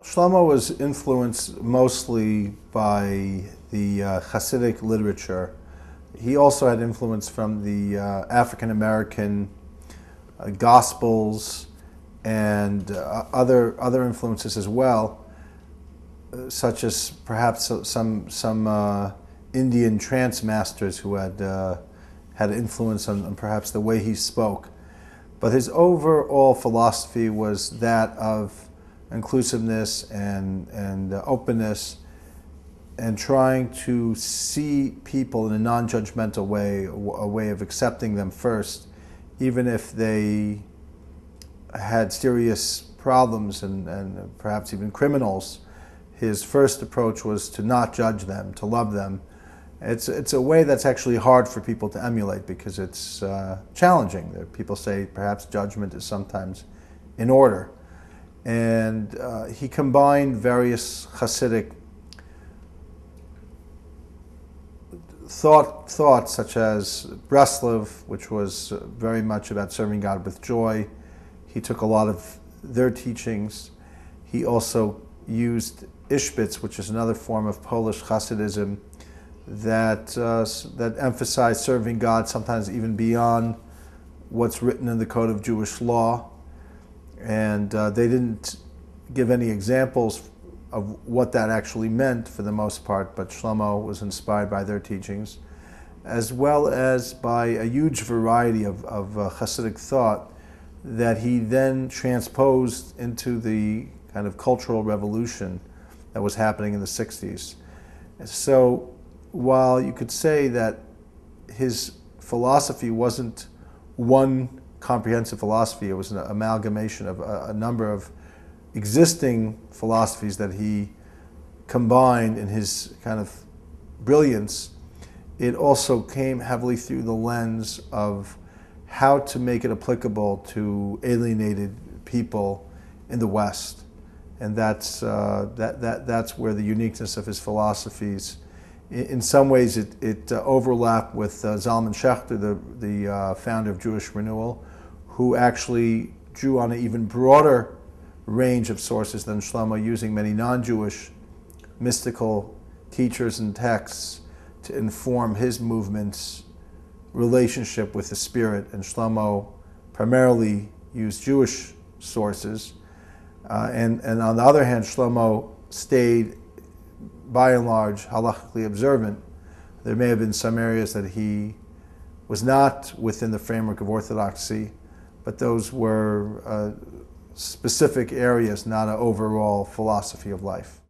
Shlomo was influenced mostly by the Hasidic literature. He also had influence from the African American Gospels and other influences as well, such as perhaps some Indian trance masters who had influence on perhaps the way he spoke. But his overall philosophy was that of inclusiveness and openness, and trying to see people in a non-judgmental way, a way of accepting them first, even if they had serious problems and perhaps even criminals. His first approach was to not judge them, to love them. It's a way that's actually hard for people to emulate because it's challenging. People say perhaps judgment is sometimes in order. And he combined various Hasidic thoughts such as Breslov, which was very much about serving God with joy. He took a lot of their teachings. He also used Ishbitz, which is another form of Polish Hasidism that emphasized serving God sometimes even beyond what's written in the Code of Jewish Law. And they didn't give any examples of what that actually meant for the most part, but Shlomo was inspired by their teachings, as well as by a huge variety of Hasidic thought that he then transposed into the kind of cultural revolution that was happening in the 60s. So while you could say that his philosophy wasn't one comprehensive philosophy, it was an amalgamation of a number of existing philosophies that he combined in his kind of brilliance. It also came heavily through the lens of how to make it applicable to alienated people in the West. And that's where the uniqueness of his philosophies. In some ways, it overlapped with Zalman Schachter, the founder of Jewish Renewal, who actually drew on an even broader range of sources than Shlomo, using many non-Jewish mystical teachers and texts to inform his movement's relationship with the Spirit. And Shlomo primarily used Jewish sources. And on the other hand, Shlomo stayed, by and large, halachically observant. There may have been some areas that he was not within the framework of orthodoxy, but those were specific areas, not an overall philosophy of life.